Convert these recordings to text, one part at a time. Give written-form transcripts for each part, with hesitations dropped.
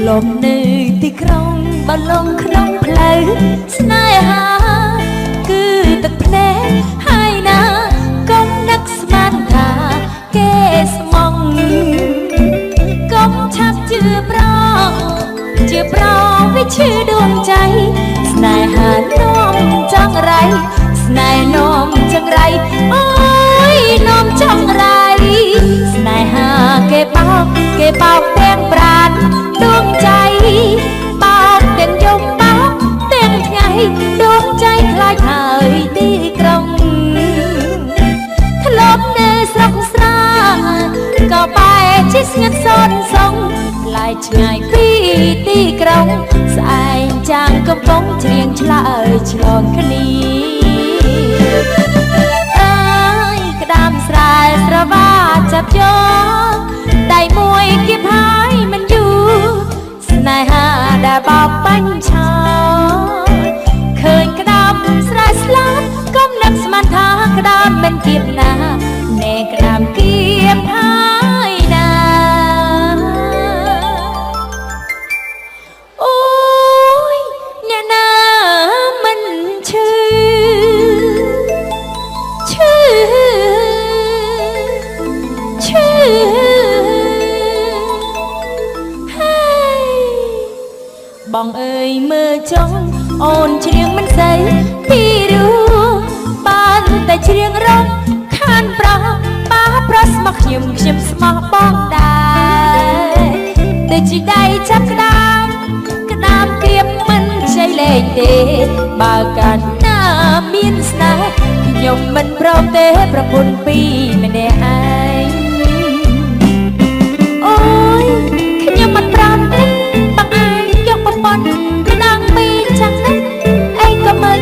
ลมในที่ครองบอลลงขนมเพลยสนายหาคือตะเพลให้นาก้มนักสมานทาเกสมองก้มชับเจือปรอไม่ชื่อดวงใจสนายหาน้อมจังไรสนายน้อมจังไรโอ้ยน้อมจังไรสนายหาเกเป่าแป้งปราณดวงใจปากเต้นยมปากเต้นไงดวงใจคล้ายหายตีกรองถลบเนสรักสราก็ไปชิสเงินซ้อนทรงลายชายปีตีกรองสายจางกำปองเชียงฉลาฉลองคณีกระดามสายสระบาจับยอได้มวยกิบหายมันอยู่สนายหาได้บอกปัญชาเคยกระดามสลายสลัดก้มนักสมันทากระดามเป็นเกียบนาแน่กระดามเกียบหายนาโอ้ยเนี่ยนามันชื่อบองเอ่ยเมื่อจ้องโอนเชียงมันใสพี่รู้บ้านแต่เชียงร้องข้านปลาป้าพระสมัครยมขยมสมัครบ้องได้แต่จีได้จับกระดามเกียบมันใจเล่เดบากันหน้ามีนสนายขยมมันพร้อมเตะประพุนปีไม่ได้ไอโอ้ยขยมมันพร้อมเตะบางไอกระดังปีจังนั้นไอ้ก็เมื่อ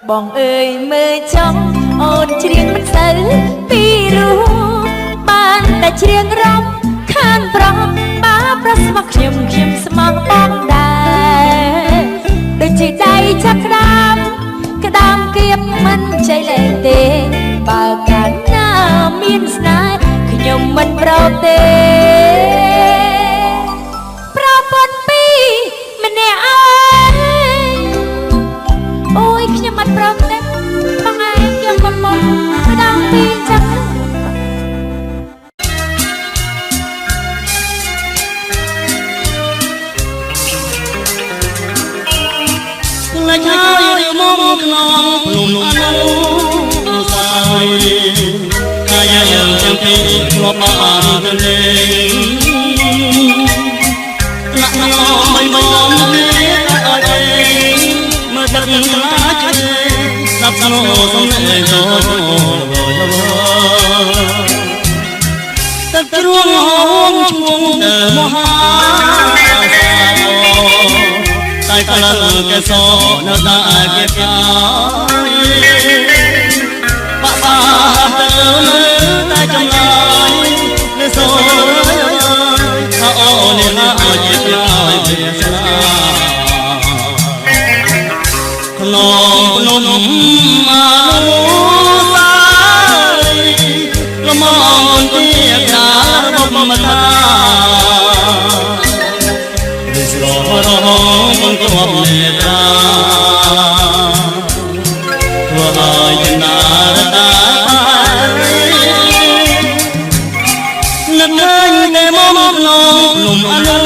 បងអើយមើលចង់អូនច្រៀងមិនសូវពីរោះបានតែច្រៀងរំខានប្រំបើប្រស្មោះខ្ញុំស្មោះបងដែរដូចជាដៃចាប់ក្តាមគៀបមិនចៃលែងទេបើកាលណាមានស្នេហ៍ខ្ញុំមិនប្រោទេប្រពន្ធពីរម្នាក់អើយអូយខ្ញុំមិនប្រំទេបងឯងយកកុំមកម្ដងពីរចឹង来家有梦ក្នុងភ្នំអនុសាវរីយ៍កាយយើងទាំងពីរធ្លាប់បានទៅលេងណាក់ណោមិនបងនេះឲ្យឯងមើលទឹកខ្លាចស្ដាប់ស្នូសំឡេងចូលទឹកជ្រួងហងឈ្មោះទៅមហាតែកលកេសនៅតែគេកាយបាក់បាទៅលើតែចម្លើយនៅសូរអូនេះណាអជាឆ្លើយវាស្លាក្នុងភ្នំអនុសាវរីយ៍លំអងទីកាលរបស់មតាស្ររងគប់នេត្រាធ្វើឲ្យចនារតានឹកឃើញតែមកក្នុងលំអនុ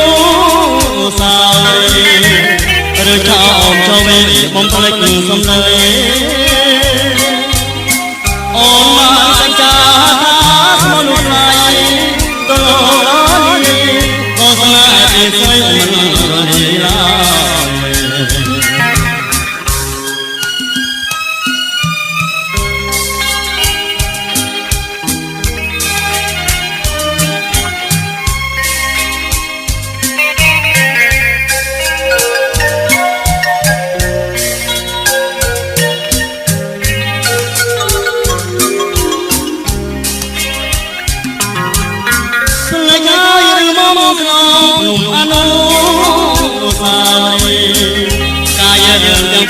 សាវរីយ៍ឬចោមចូលវិញបំភ្លេចសំដីអូនមកសច្ចាថាស្មនុស្លាយតលរយក៏ស្នេហ៍ពីស្រីមិនរលាយឡើ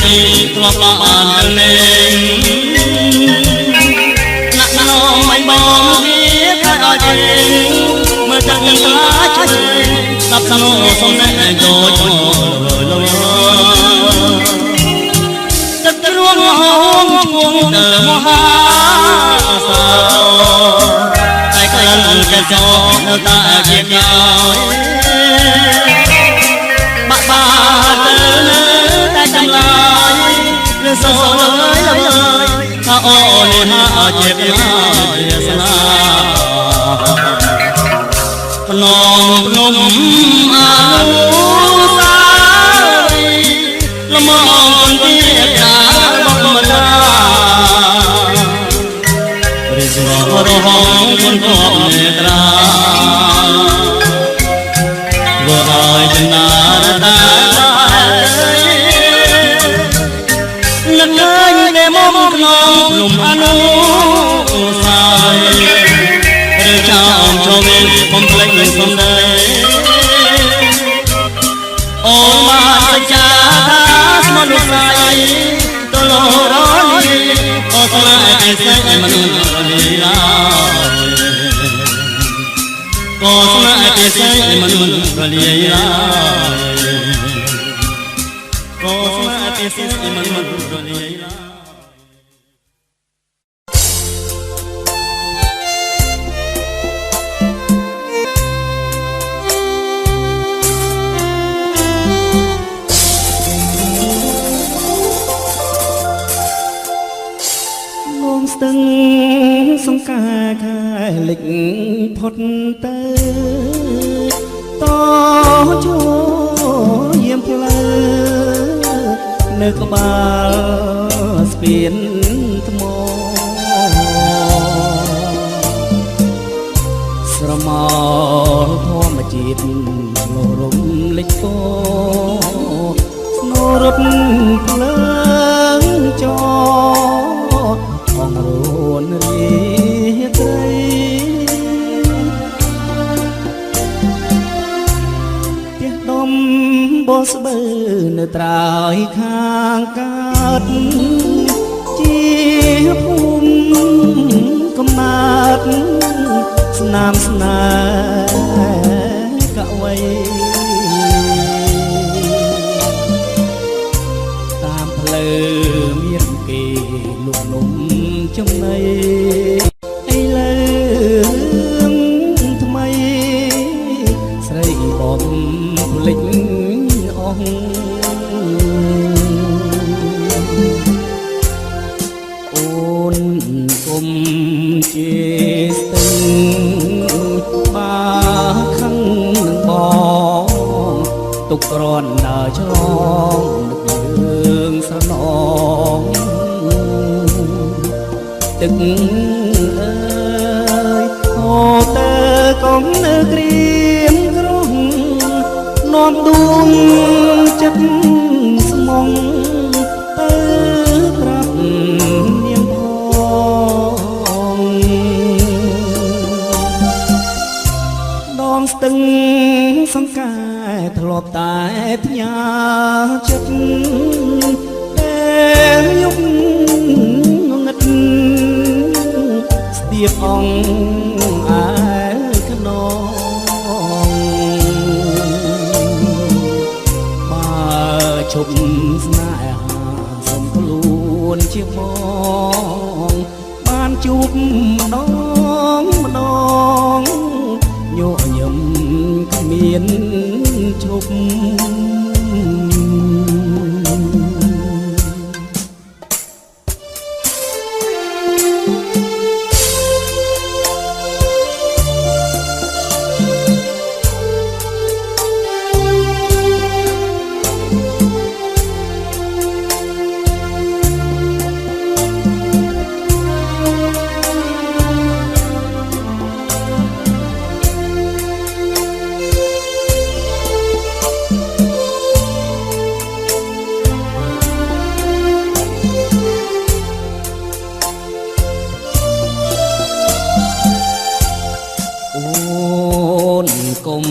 ពីធ្លាប់បានទៅលេងណាក់ណោមិនបងវាខែឲ្យឯងមើលទឹកខ្លាចស្ដាប់ស្នូសំណេរចូលចូលទឹកជ្រួងហងឈ្មោះទៅមហាសាតែក្លិនកេសរនៅតែជាកាយបាក់បាទៅលើតែចម្លើយឬសូរថាអូនេះហាជាខ្លាចវាស្លាក្នុងភ្នំអនុសាវរីយ៍លំអងទីការបស់មតារិសរហងគុណគប់នេត្រាធ្វើឲ្យចនារតានឹកឃើញតែមកក្នុងលំអនុសាវរីយ៍ឬចោមចូលវិញបំភ្លេចសំដីអូនមកសច្ចាថាស្មនុស្លាយតលរយក៏ស្នេហ៍ពីស្រីមិនរលាយឡើយក៏ស្នេហ៍ពីស្រីមិនរលាយឡើយក៏ស្នេហ៍ពីស្រីមិនរលាយឡើយស្ទឹងសង្ការខែលិចផុតទៅតជួយាមផ្លូវនៅក្បាលស្ពានថ្មស្រមោលធម្មជាតិលរំលេចពោស្នូររត់ភ្លើងច តជាភូមិកំណើតស្នាមស្នេហ៍កវី តាមផ្លូវមានគេលុកលំចំណៃឥឡូវថ្មីស្រីបំភ្លេចអស់អូនគុំជាស្ទឹងបាខឹងនឹងបងទុកក្រនដើរឆ្លងរឿងស្រណងទឹកអើយអូតើកុំនៅក្រៀមក្រំនាំដួងចិត្តស្មងទៅប្រាប់នាងផងដងស្ទឹងសង្កាធ្លាប់តែផ្ញើចិត្តតែយប់ងឹតស្ទាបអងអែខ្នងបើជប់ស្នេហាសុំខ្លួនជាបងបានជួបម្ដងម្ដងញញឹមគ្មានជប់គុំ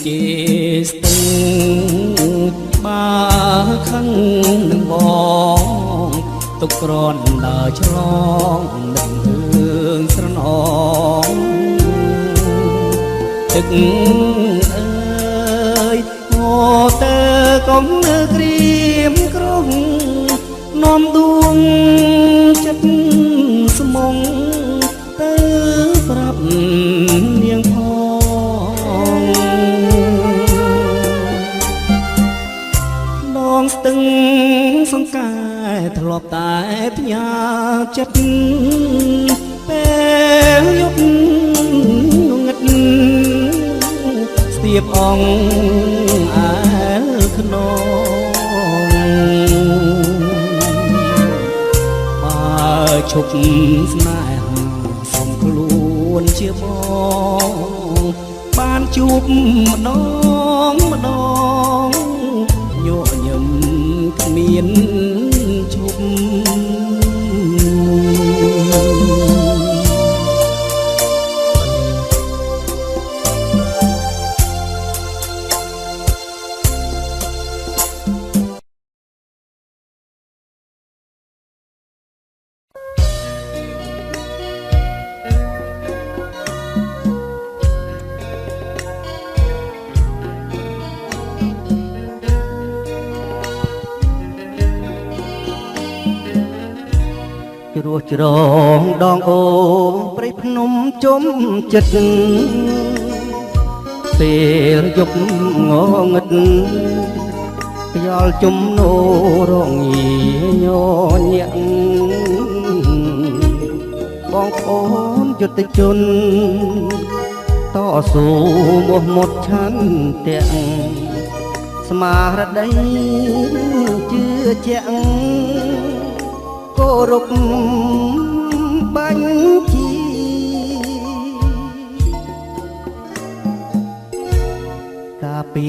ជាស្ទឹងបាខឹងនឹងបងទុកក្រនដើរឆ្លងនឹងរឿងស្រណងទឹកអើយអូតើកុំនៅក្រៀមក្រំនាំដួងចិត្តស្មងទៅប្រាប់នាងផងដងស្ទឹងសង្កាធ្លាប់តែផ្ញើចិត្តពេលយប់ងឹតស្ទាបអងអែខ្នងបើឈប់ស្នេហាសុំខ្លួនជាបងបានជួបម្ដងម្ដងញញឹមគ្មានឈប់ជ្រោះជ្រងដងអូព្រៃភ្នំជុំចិត្តពេលយប់ងងឹតខ្យល់ជំនោរងាញញាក់បងប្អូនយុទ្ធជនតស៊ូមោះមុតឆន្ទៈស្មារតីជឿជាក់គោរពបញ្ជីកាពី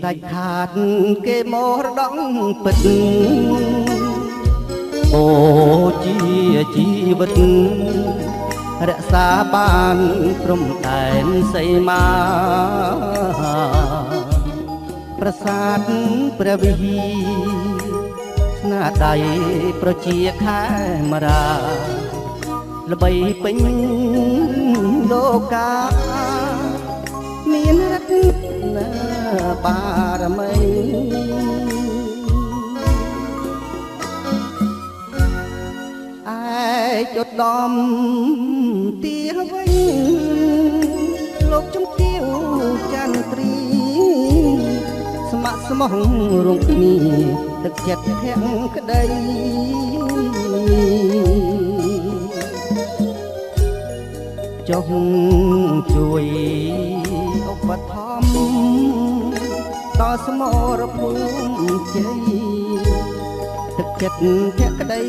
ដាច់ខាតគេមរដងពិតអូជាជីវិតរក្សាបានព្រំដែនសីមាប្រាសាទព្រះវិហារ ស្នាដៃប្រជាខេមរាល្បីពេញលោកាមានរតនាបារមីឯកឧត្តមទីវិញលោកជំទាវចន្ទ្រីស្ម័គ្រស្មោះរងគ្នាទឹកចិត្តធាក់ក្តីចុះជួយឧបត្ថម្ភដល់សមរភូមិជ័យទឹកចិត្តធាក់ក្តី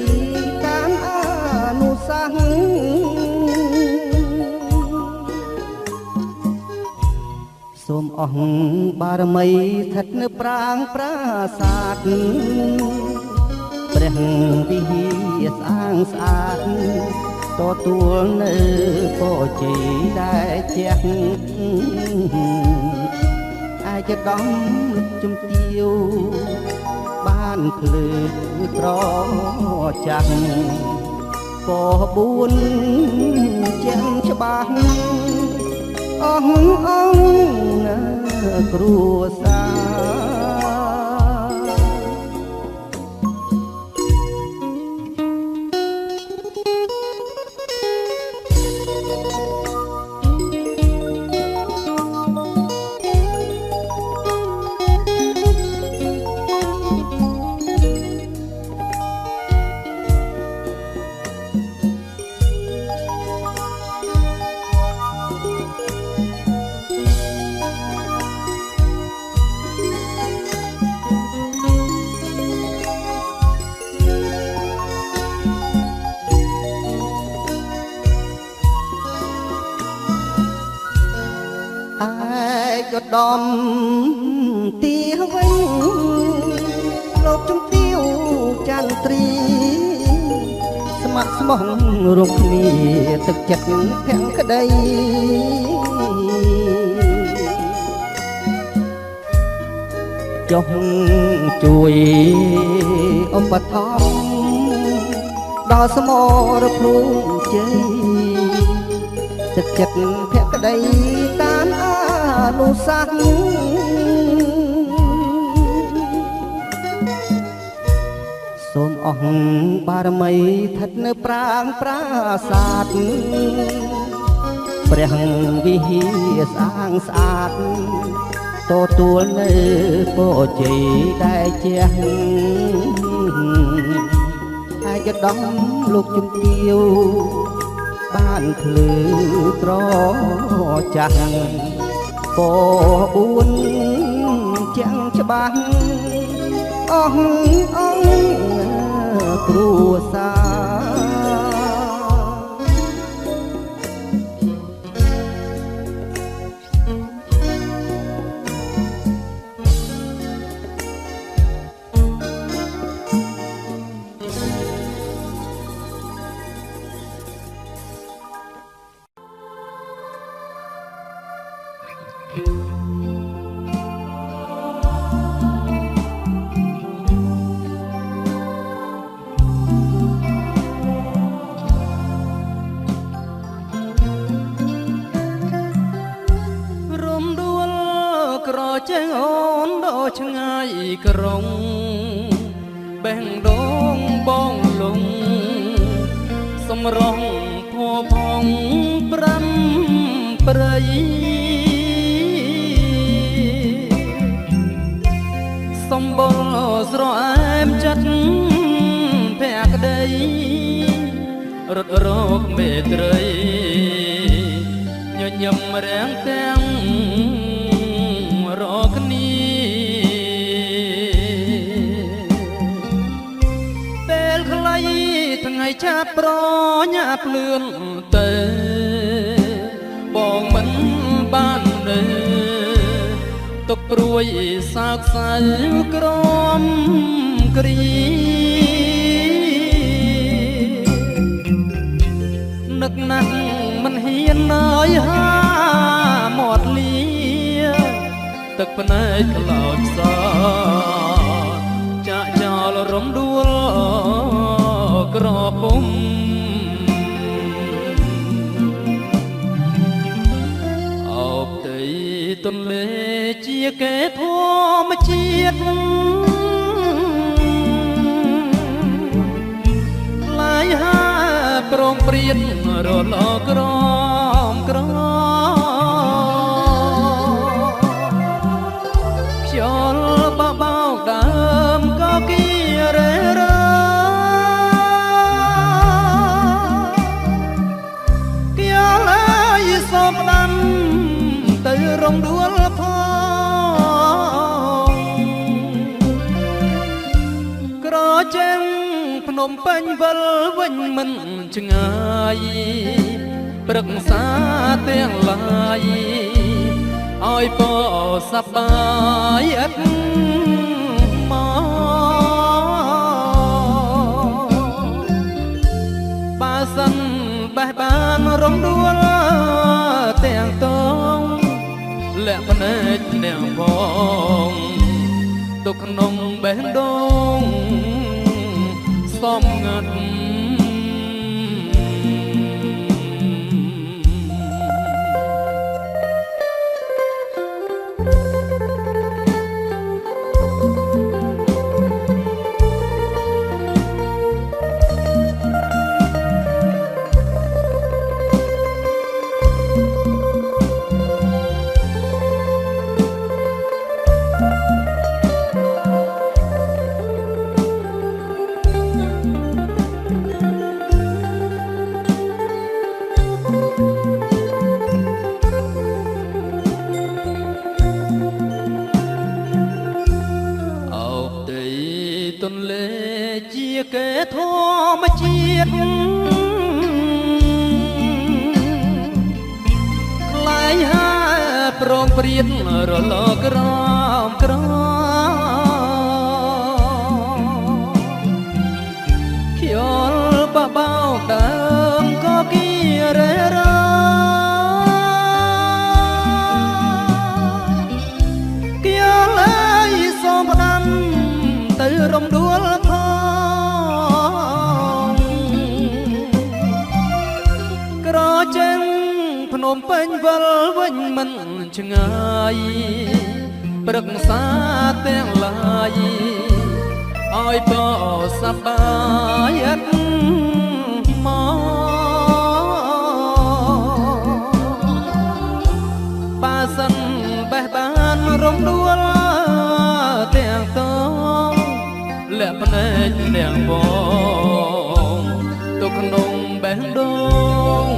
តាមអនុសាសន៍សូមអស់បារមីស្ថិតនៅប្រាង្គប្រាសាទព្រះវិហារស្អាងស្អាតទទួលនៅពរជ័យដែលជះឯកឧត្តមជំទាវបានភ្លឺត្រចាស់ព4ជាច្បាស់អស់គ្រួសារឯកឧត្តមទីវិញលោកជំទាវចន្ទ្រីស្ម័គ្រស្មោះរកគ្នាទឹកចិត្តភាំងក្តីចុះជួយឧបត្ថម្ភដល់សមរភូមិជ័យទឹកចិត្តភក្តីតាមអនុសាសន៍សូមអស់បារមីស្ថិតនៅប្រាង្គប្រាសាទព្រះវិហារស្អាងស្អាតទទួលនៅពរជ័យដែលជះឯកឧត្តមលោកជំទាវបានភ្លឺត្រចាស់ព4ជាច្បាស់អស់គ្រួសារចេងអូនដល់ឆ្ងាយក្រុងបេះដូងបងលងសម្រងភ័ពផង5ព្រៃសម្បល់ស្រអែមចិត្តភក្តីរត់រកមេត្រីញញឹមរាំងទាំងរកគ្នាពេលខ្លីថ្ងៃចាប់ប្រញាប់លឿនទៅបងមិនបានទេទុកព្រួយសោកសៅក្រំគ្រីនឹកណាស់មិនហ៊ានឡើយហាមាត់លាទឹកភ្នែកក្លោចសចាក់ចោលរំដួល ងព្រៀនរលក្រមក្រខ្យល់បបោកដើមក៏គៀរេរខ្យល់ហើយសំដាំទៅរំដួលផងក្រចេញភ្នំពេញវិលវិញមិនឆ្ងាយប្រឹក្សាទាំងឡាយឲ្យពសប្បាយឥតមកបើសិនបេះបានរំដួលទាំងតងលាក់ភ្នែកអ្នកបងទុកក្នុងបេះដូងសំងាត់ទន្លេជាកេធម្មជាតិខ្លាយហើប្រងព្រៀនរលក្រមក្រខ្យល់បបោកដើមក៏គៀរេរខ្យល់ហើយសំផ្ដាំទៅរំដួលផងក្រចេញភ្នំពេញវិលវិញមិនឆ្ងាយប្រឹក្សាទាំងឡាយឲ្យពសប្បាយឥតមកបើសិនបេះបានរំដួលទាំងតងលាក់ភ្នែកអ្នកបងទុកក្នុងបេះដូង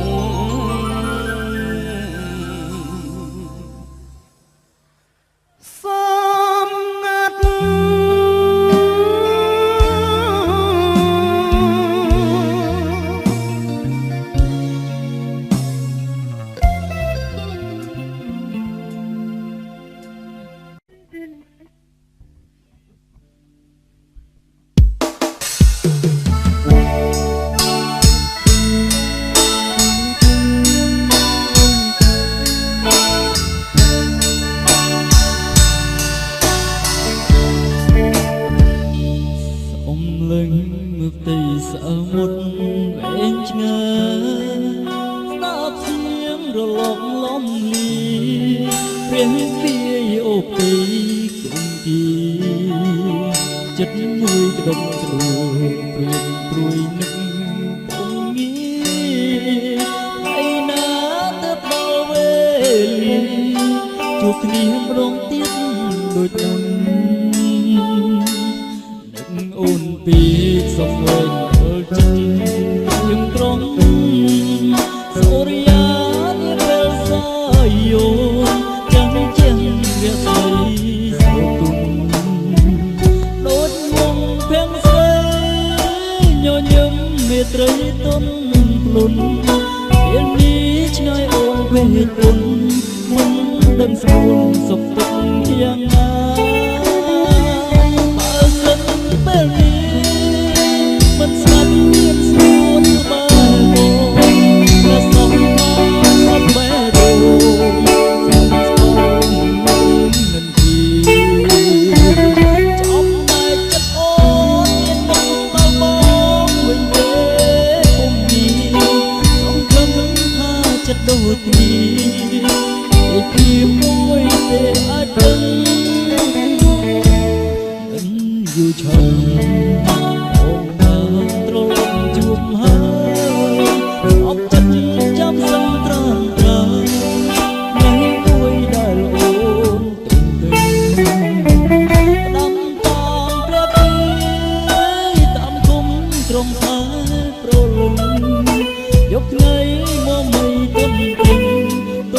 សំងាត់មើលផ្ទៃសមុទ្រវែងឆ្ងាយស្ដាប់เสียงរលកលំលីព្រះវាយអូបទីគុំទីចិត្តមួយក្ដុំជ្រួព្រៀនព្រួយនឹកពុំងារថ្ងៃណាទៅដល់វេលាជួបគ្នាម្ដងទៀតដូចនឹងអូនពីសុខវិញពលចិត្តយើងត្រង់សូរិយានាពេលសាយោចាំជាងវាស្រីសូទុនដូចវងភាំងស្រីញញឹមមេត្រីទុនភ្លុនពេលនេះឆ្ងាយអូនពេកពុនមិនដឹងស្រួលសុខទុក្ខយ៉ាងណាពេលនេះមិនស្ងាត់មានស្រួលក្បែរបងតែសុំមកបែរទៅចាំស្គាល់នឹងទីចំតែចិត្តអូនមានដល់បងវិញទេពុំមានសង្ឃឹមថាចិត្តដូចទីពីមួយទេអាចដឹង ផាប្រលឹងយកថ្ងៃមកមិនទុនទិញត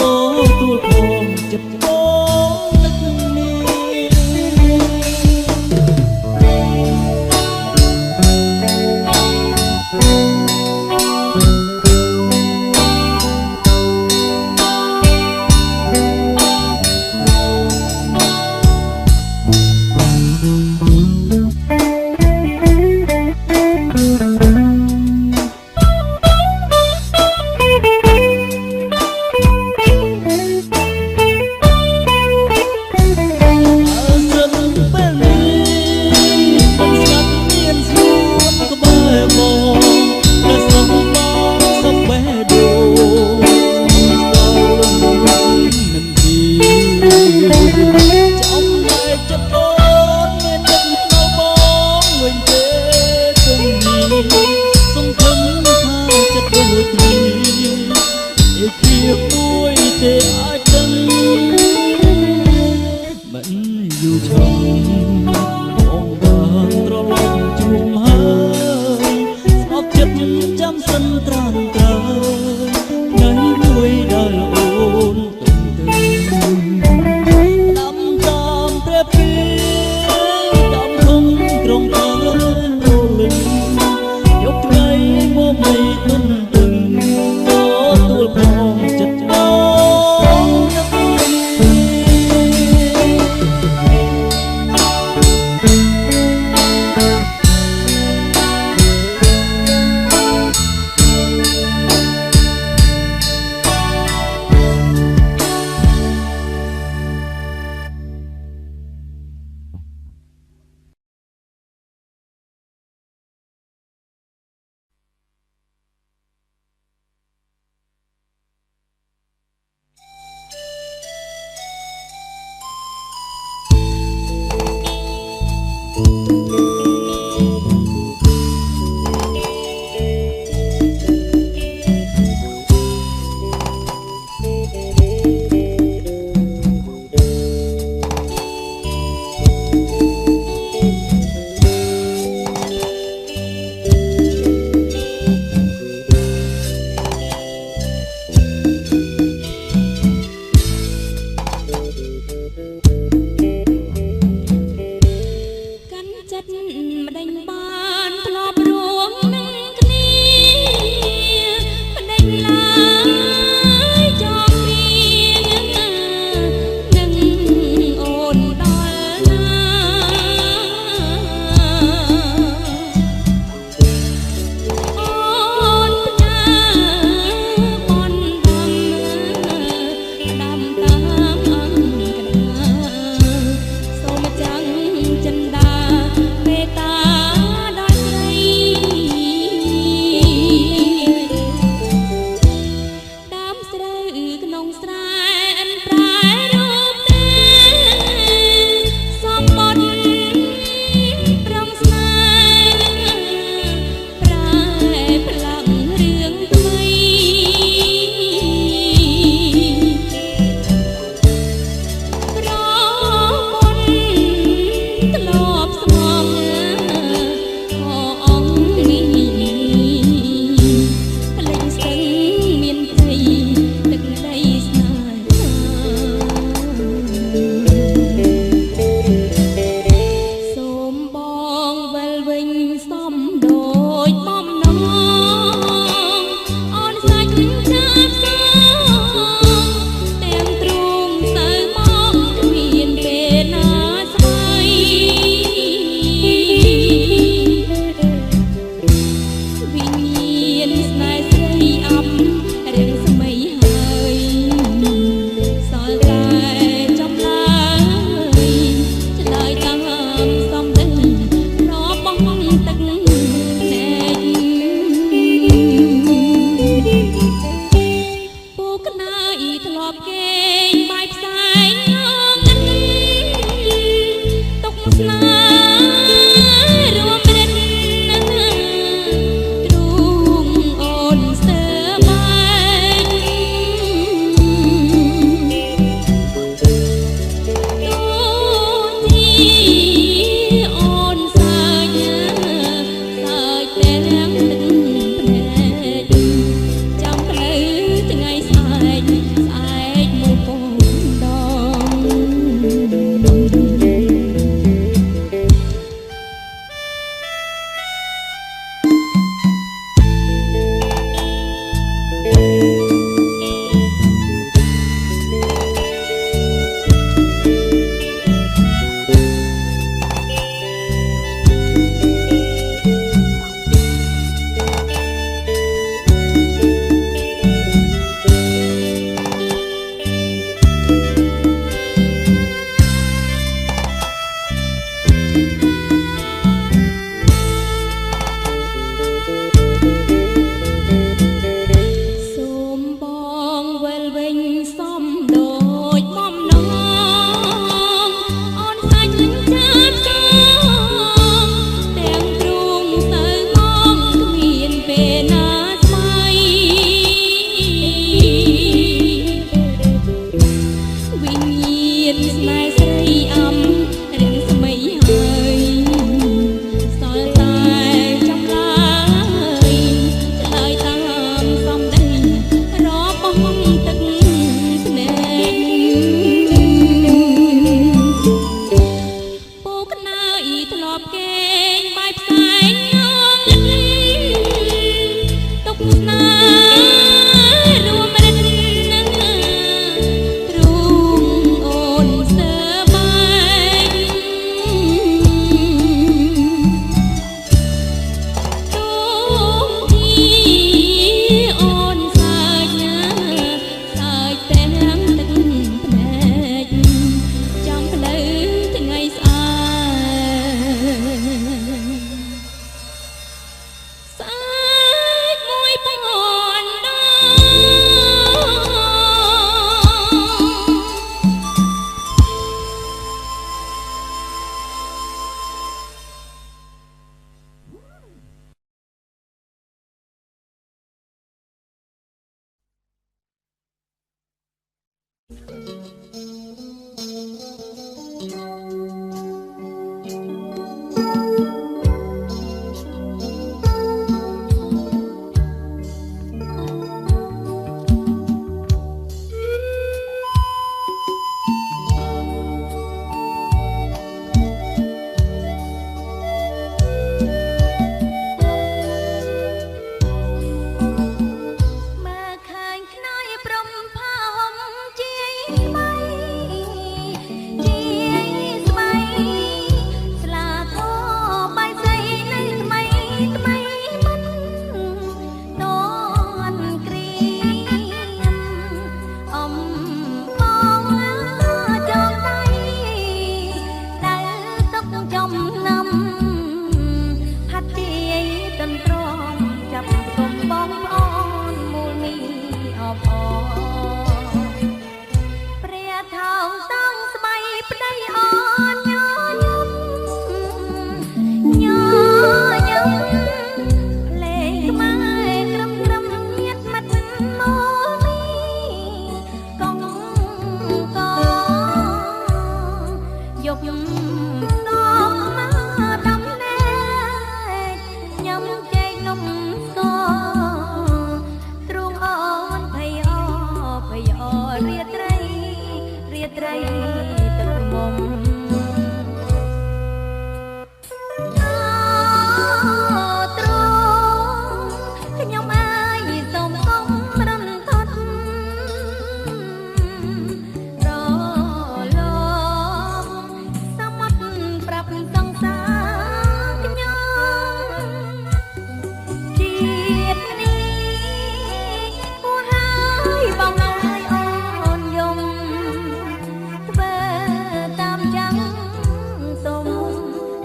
ទួលផងចិត្តបងនឹកនេះ ត្រីទឹកមុំទ្រង់ខ្ញុំអើយសូមកុំរំថត់រលំសមុទ្រប្រាប់សង្សារខ្ញុំជាតិនេះហួហើយបងអើយអូនយំធ្វើតាមចាំសុំ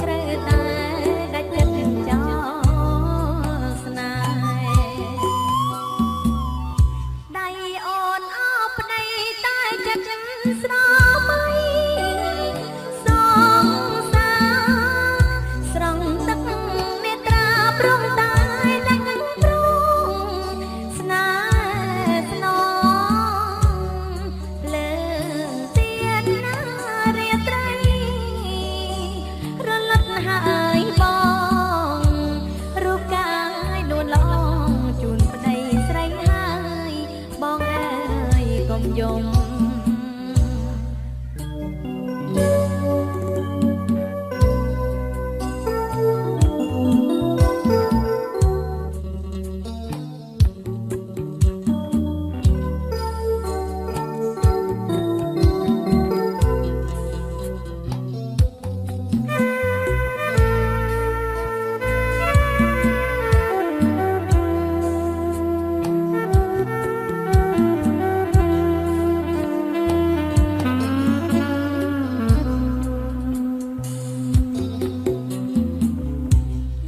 ត្រូវតែដាច់ចិត្តចោលស្នេហ៍ដៃអូនអោបប្តីតែចិត្តស្រមៃសងសាស្រង់ទឹកនេត្រាព្រមតែនឹងព្រមស្នេហ៍ស្នងលើទៀនណារាត្រីរលត់ហើយបងរូបកាយនួនឡងជូនប្តីស្រីហើយបងអើយកុំយំ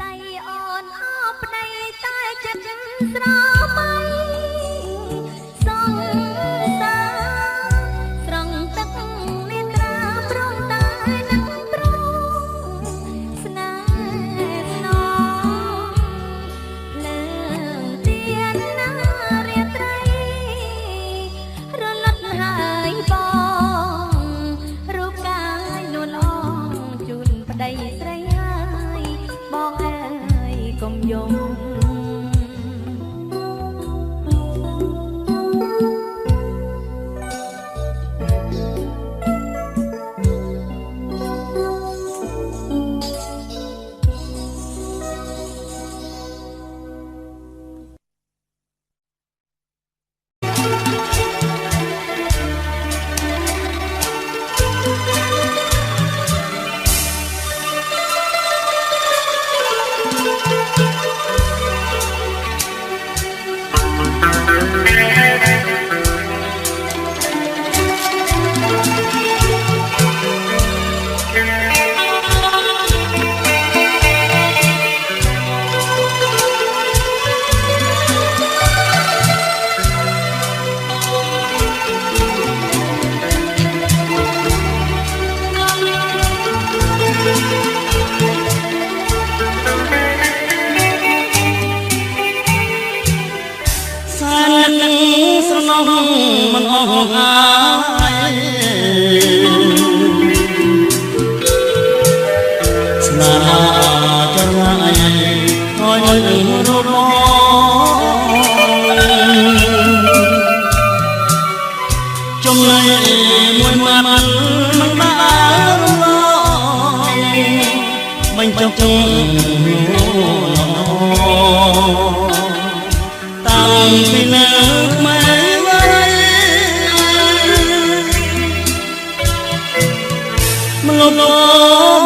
ដៃអូនអោបប្តីតែចិត្តស្រមៃសងសាស្រង់ទឹកនេត្រាព្រមតែនឹងព្រមស្នេហ៍ស្នងលើទៀនណារាត្រីរលត់ហើយបងរូបកាយនួនឡងជូនប្តីស្រីហើយបងអើយកុំយំសានស្រណោះមិនអស់អាយស្នេហាចរាយហើយនឹងរូបចំណៃមួយម៉ាត់មិនបានរំលងបញ្ចុកតាំងពីនៅក្មេងវ័យមលប់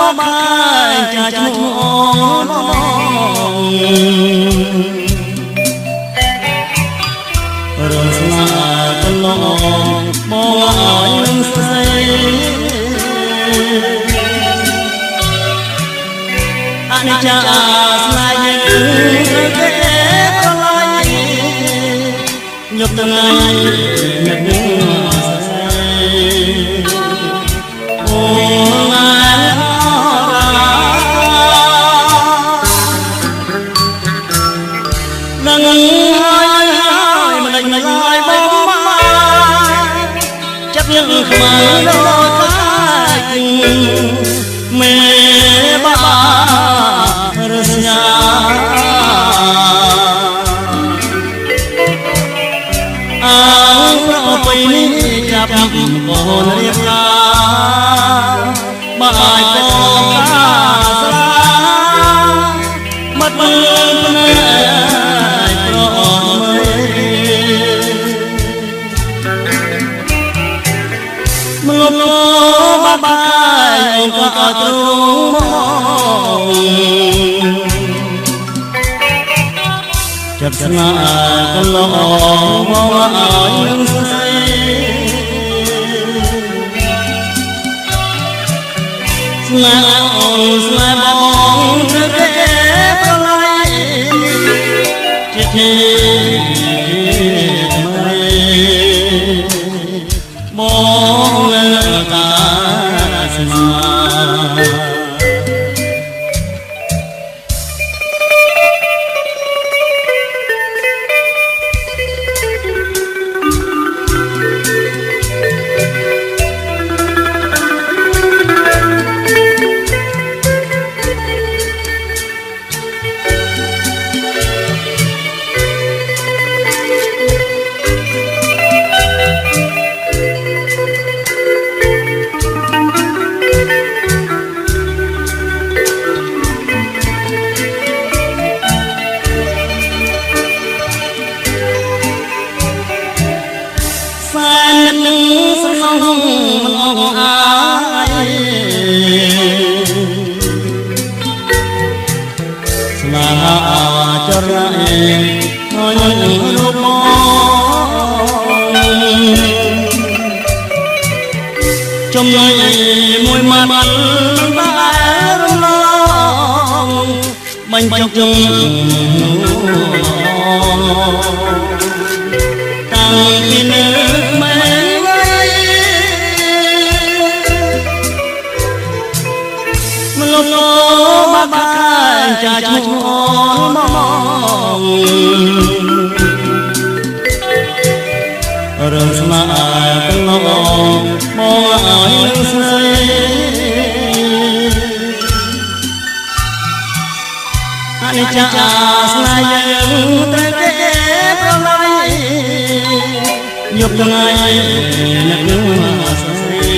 បបាយចាឈ្មោះបងរំស្នាកន្លងបងឲ្យនឹងស្រីអនិច្ចាស្នេហ៍យើងទេប្រឡាយញប់ថ្ងៃញឹកញឹកស្រីអូងារានឹងហើយមិនដេញឡើយបងចាប់ញឹកខ្មៅដល់កាយមេបារស្ញាអើប្រពៃនេះចាប់កូនរៀប ចិត្តស្នេហ៍កន្លងមកឲ្យនឹងស្រីស្នេហ៍អូនស្នេហ៍បងត្រូវគេប្រឡាយជាថ្មីបងនៅតាស្នេហ៍ ចរណែហើយរូបចំណុចមួយម៉ាត់ដែលរំលងបាញ់ចុងតាំងពីនៅម៉ែមលងបាក់ខានចាឈ្មោះរឿងស្នេហ៍កន្លងមកឲ្យនឹងស្រីអនិច្ចាស្នេហ៍យើងត្រូវគេប្រឡាយយប់ថ្ងៃនឹកស្រី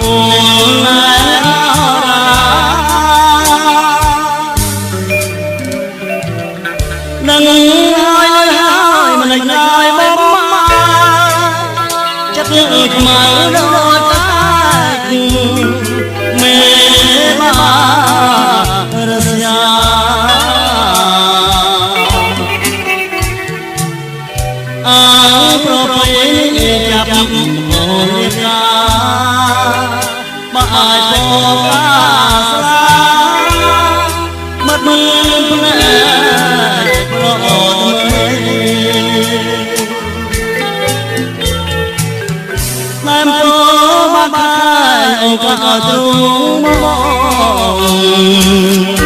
អូនណានឹងហើយមិនឡើយមកចិត្តខ្មៅដល់តាមេបារស្យាអើប្រពៃចាប់អូនកាបើអាចបងកាស្លាមកនឹងភ្នែកប្រអូនតែមកបាក់ខាយអូនក៏ទ្រូងមក